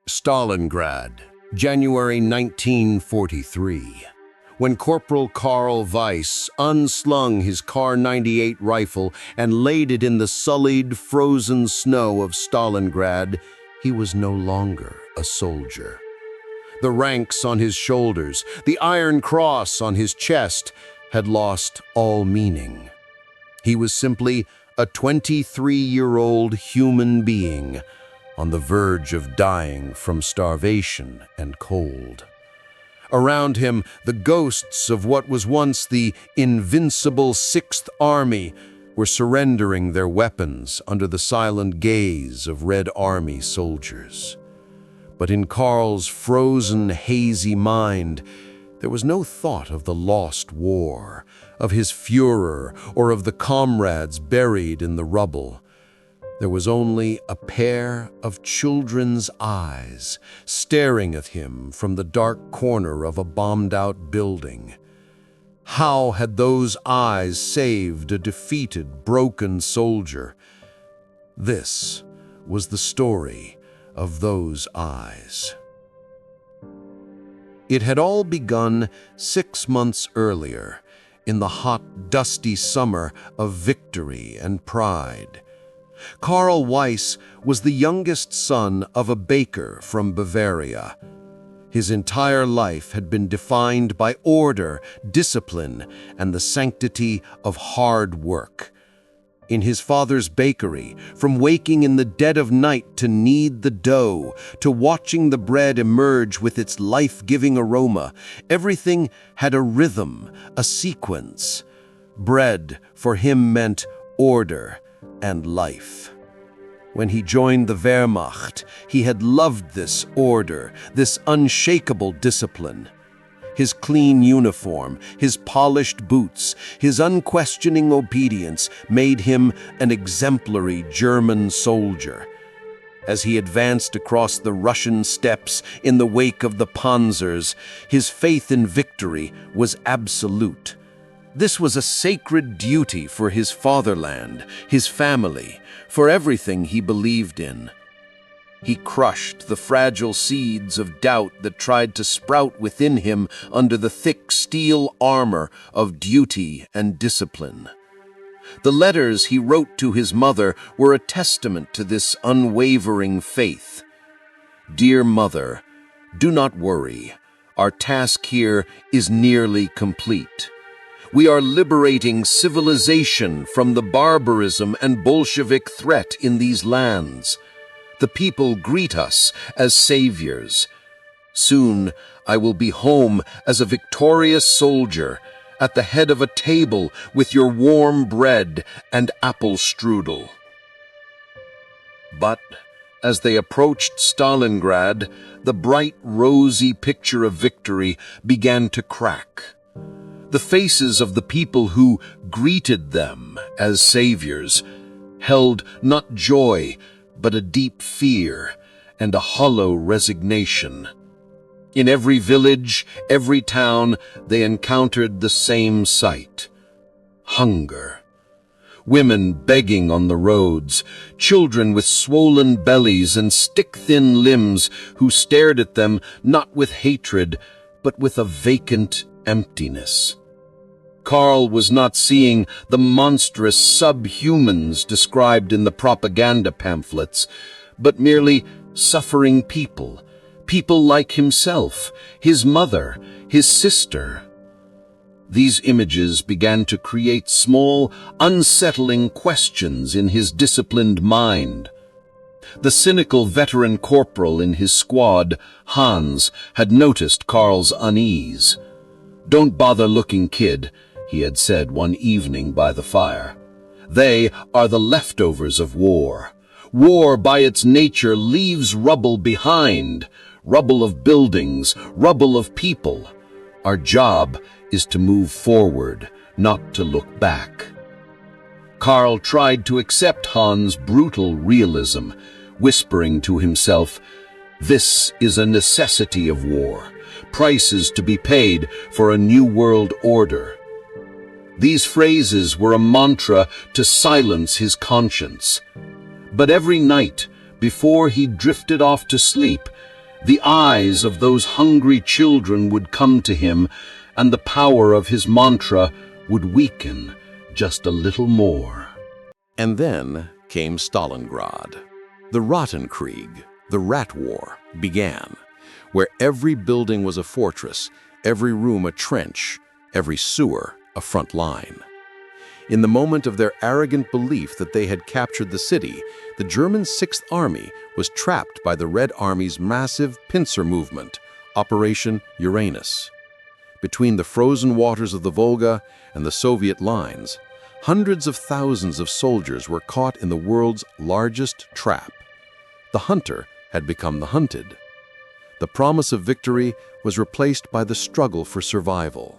Stalingrad, January 1943. When Corporal Karl Weiss unslung his Kar-98 rifle and laid it in the sullied, frozen snow of Stalingrad, he was no longer a soldier. The ranks on his shoulders, the Iron Cross on his chest, had lost all meaning. He was simply a 23-year-old human being on the verge of dying from starvation and cold. Around him, the ghosts of what was once the invincible Sixth Army were surrendering their weapons under the silent gaze of Red Army soldiers. But in Karl's frozen, hazy mind, there was no thought of the lost war, of his Führer, or of the comrades buried in the rubble. There was only a pair of children's eyes staring at him from the dark corner of a bombed-out building. How had those eyes saved a defeated, broken soldier? This was the story of those eyes. It had all begun 6 months earlier, in the hot, dusty summer of victory and pride. Karl Weiss was the youngest son of a baker from Bavaria. His entire life had been defined by order, discipline, and the sanctity of hard work. In his father's bakery, from waking in the dead of night to knead the dough, to watching the bread emerge with its life-giving aroma, everything had a rhythm, a sequence. Bread for him meant order and life. When he joined the Wehrmacht, he had loved this order, this unshakable discipline. His clean uniform, his polished boots, his unquestioning obedience made him an exemplary German soldier. As he advanced across the Russian steppes in the wake of the panzers, his faith in victory was absolute. This was a sacred duty for his fatherland, his family, for everything he believed in. He crushed the fragile seeds of doubt that tried to sprout within him under the thick steel armor of duty and discipline. The letters he wrote to his mother were a testament to this unwavering faith. "Dear Mother, do not worry. Our task here is nearly complete. We are liberating civilization from the barbarism and Bolshevik threat in these lands. The people greet us as saviors. Soon I will be home as a victorious soldier, at the head of a table with your warm bread and apple strudel." But as they approached Stalingrad, the bright, rosy picture of victory began to crack. The faces of the people who greeted them as saviors held not joy, but a deep fear and a hollow resignation. In every village, every town, they encountered the same sight: hunger. Women begging on the roads, children with swollen bellies and stick-thin limbs who stared at them not with hatred, but with a vacant emptiness. Karl was not seeing the monstrous subhumans described in the propaganda pamphlets, but merely suffering people, people like himself, his mother, his sister. These images began to create small, unsettling questions in his disciplined mind. The cynical veteran corporal in his squad, Hans, had noticed Karl's unease. "Don't bother looking, kid," he had said one evening by the fire. "They are the leftovers of war. War, by its nature, leaves rubble behind, rubble of buildings, rubble of people. Our job is to move forward, not to look back." Karl tried to accept Hans' brutal realism, whispering to himself, "This is a necessity of war, prices to be paid for a new world order." These phrases were a mantra to silence his conscience. But every night, before he drifted off to sleep, The eyes of those hungry children would come to him, and the power of his mantra would weaken just a little more. And then came Stalingrad. The Rottenkrieg, the Rat War, began, where every building was a fortress, every room a trench, every sewer a front line. In the moment of their arrogant belief that they had captured the city, the German Sixth Army was trapped by the Red Army's massive pincer movement, Operation Uranus. Between the frozen waters of the Volga and the Soviet lines, hundreds of thousands of soldiers were caught in the world's largest trap. The hunter had become the hunted. The promise of victory was replaced by the struggle for survival.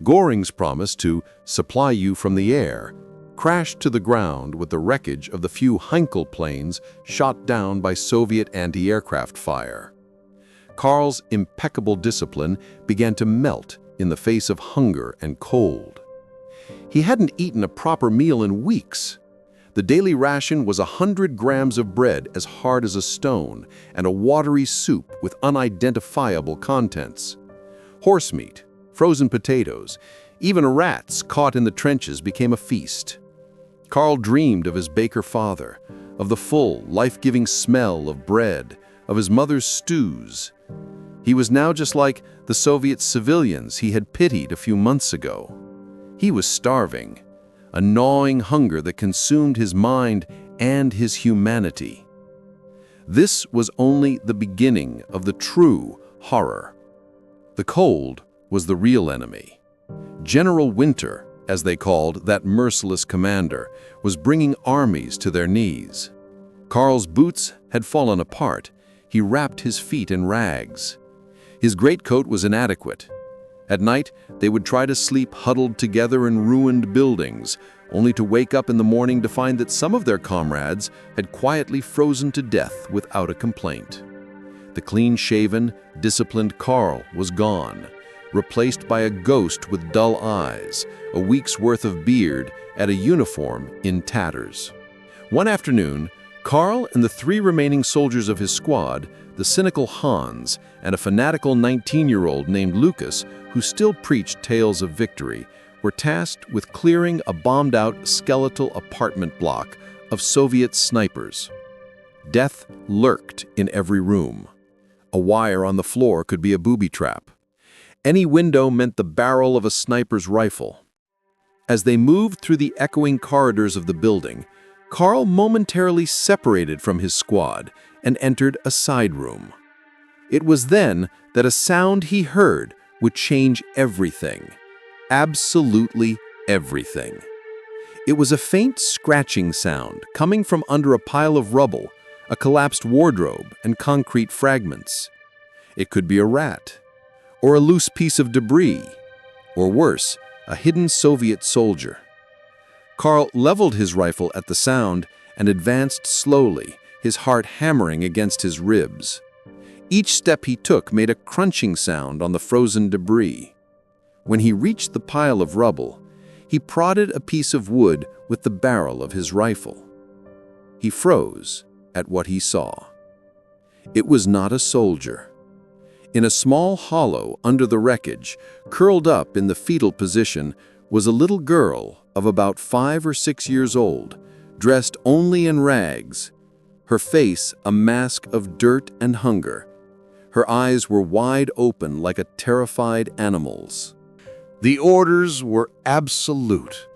Göring's promise to supply you from the air crashed to the ground with the wreckage of the few Heinkel planes shot down by Soviet anti-aircraft fire. Karl's impeccable discipline began to melt in the face of hunger and cold. He hadn't eaten a proper meal in weeks. The daily ration was 100 grams of bread as hard as a stone and a watery soup with unidentifiable contents. Horse meat, frozen potatoes, even rats caught in the trenches became a feast. Karl dreamed of his baker father, of the full, life-giving smell of bread, of his mother's stews. He was now just like the Soviet civilians he had pitied a few months ago. He was starving, a gnawing hunger that consumed his mind and his humanity. This was only the beginning of the true horror. The cold was the real enemy. General Winter, as they called that merciless commander, was bringing armies to their knees. Karl's boots had fallen apart. He wrapped his feet in rags. His greatcoat was inadequate. At night, they would try to sleep huddled together in ruined buildings, only to wake up in the morning to find that some of their comrades had quietly frozen to death without a complaint. The clean-shaven, disciplined Karl was gone, replaced by a ghost with dull eyes, a week's worth of beard, and a uniform in tatters. One afternoon, Karl and the 3 remaining soldiers of his squad, the cynical Hans and a fanatical 19-year-old named Lucas, who still preached tales of victory, were tasked with clearing a bombed-out skeletal apartment block of Soviet snipers. Death lurked in every room. A wire on the floor could be a booby trap. Any window meant the barrel of a sniper's rifle. As they moved through the echoing corridors of the building, Karl momentarily separated from his squad and entered a side room. It was then that a sound he heard would change everything. Absolutely everything. It was a faint scratching sound coming from under a pile of rubble, a collapsed wardrobe, and concrete fragments. It could be a rat, or a loose piece of debris, or worse, a hidden Soviet soldier. Karl leveled his rifle at the sound and advanced slowly, his heart hammering against his ribs. Each step he took made a crunching sound on the frozen debris. When he reached the pile of rubble, he prodded a piece of wood with the barrel of his rifle. He froze at what he saw. It was not a soldier. In a small hollow under the wreckage, curled up in the fetal position, was a little girl of about 5 or 6 years old, dressed only in rags, her face a mask of dirt and hunger. Her eyes were wide open like a terrified animal's. The orders were absolute.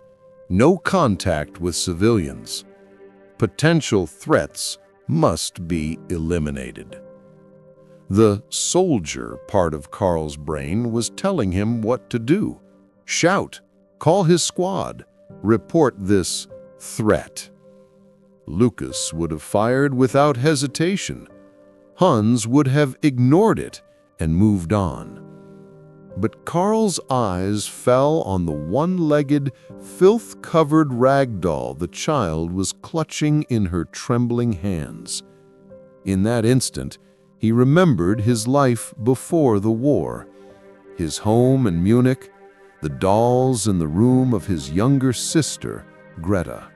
No contact with civilians. Potential threats must be eliminated. The soldier part of Karl's brain was telling him what to do. Shout, call his squad, report this threat. Lucas would have fired without hesitation. Hans would have ignored it and moved on. But Karl's eyes fell on the one-legged, filth-covered rag doll the child was clutching in her trembling hands. In that instant, he remembered his life before the war, his home in Munich, the dolls in the room of his younger sister, Greta.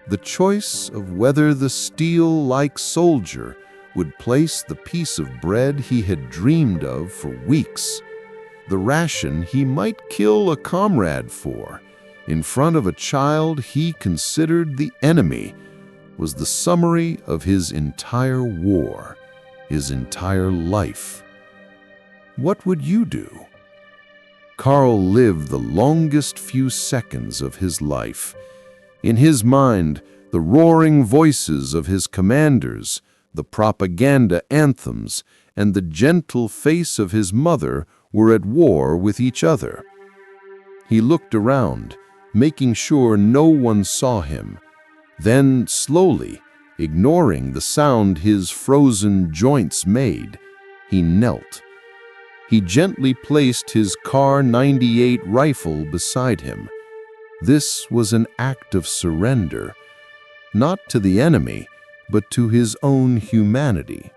The choice of whether the steel-like soldier would place the piece of bread he had dreamed of for weeks, the ration he might kill a comrade for, in front of a child he considered the enemy, was the summary of his entire war, his entire life. What would you do? Karl lived the longest few seconds of his life. In his mind, the roaring voices of his commanders, the propaganda anthems, and the gentle face of his mother were at war with each other. He looked around, making sure no one saw him. Then, slowly, ignoring the sound his frozen joints made, he knelt. He gently placed his Kar 98 rifle beside him. This was an act of surrender, not to the enemy, but to his own humanity.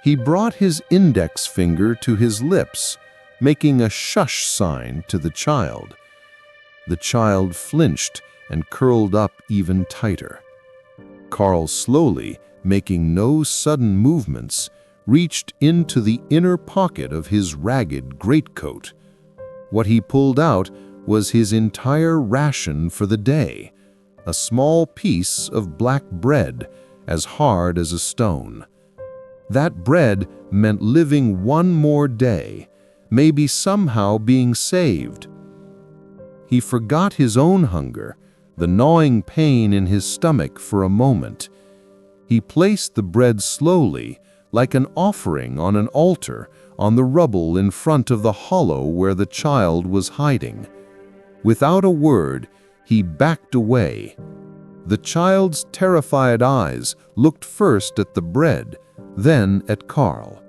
He brought his index finger to his lips, making a shush sign to the child. The child flinched and curled up even tighter. Karl, slowly, making no sudden movements, reached into the inner pocket of his ragged greatcoat. What he pulled out was his entire ration for the day, a small piece of black bread, as hard as a stone. That bread meant living one more day, maybe somehow being saved. He forgot his own hunger, the gnawing pain in his stomach for a moment. He placed the bread slowly, like an offering on an altar, on the rubble in front of the hollow where the child was hiding. Without a word, he backed away. The child's terrified eyes looked first at the bread, then at Karl.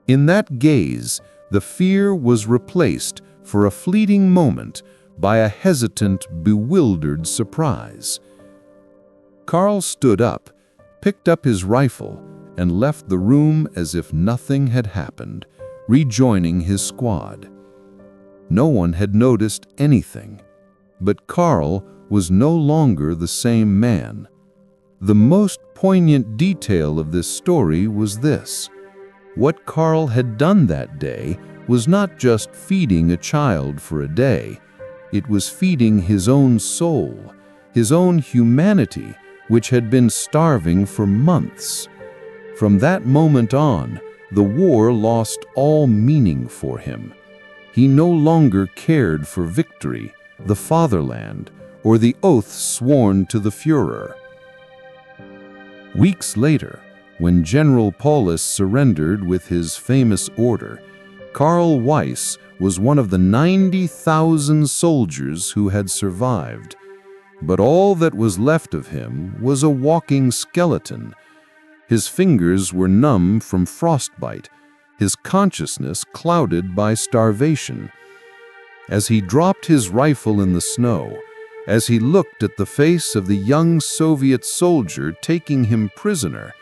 In that gaze, the fear was replaced for a fleeting moment by a hesitant, bewildered surprise. Karl stood up, picked up his rifle, and left the room as if nothing had happened, rejoining his squad. No one had noticed anything, but Karl was no longer the same man. The most poignant detail of this story was this: what Karl had done that day was not just feeding a child for a day. It was feeding his own soul, his own humanity, which had been starving for months. From that moment on, the war lost all meaning for him. He no longer cared for victory, the fatherland, or the oaths sworn to the Führer. Weeks later, when General Paulus surrendered with his famous order, Karl Weiss was one of the 90,000 soldiers who had survived. But all that was left of him was a walking skeleton. His fingers were numb from frostbite, his consciousness clouded by starvation. As he dropped his rifle in the snow, as he looked at the face of the young Soviet soldier taking him prisoner,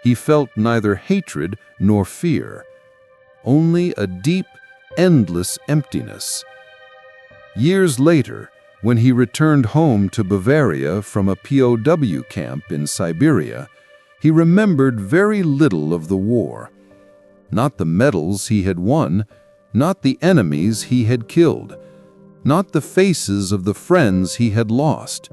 he felt neither hatred nor fear, only a deep, endless emptiness. Years later, when he returned home to Bavaria from a POW camp in Siberia, he remembered very little of the war. Not the medals he had won, not the enemies he had killed, not the faces of the friends he had lost.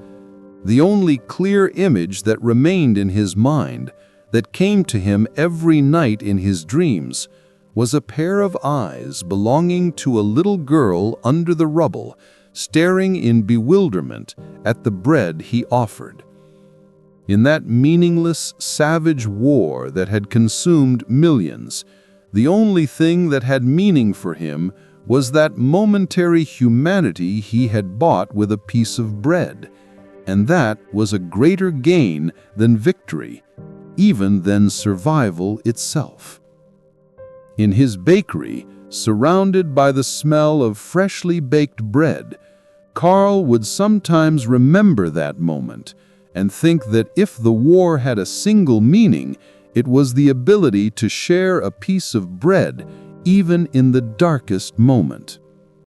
The only clear image that remained in his mind, that came to him every night in his dreams, was a pair of eyes belonging to a little girl under the rubble, staring in bewilderment at the bread he offered. In that meaningless, savage war that had consumed millions, the only thing that had meaning for him was that momentary humanity he had bought with a piece of bread, and that was a greater gain than victory, even than survival itself. In his bakery, surrounded by the smell of freshly baked bread, Karl would sometimes remember that moment and think that if the war had a single meaning, it was the ability to share a piece of bread even in the darkest moment.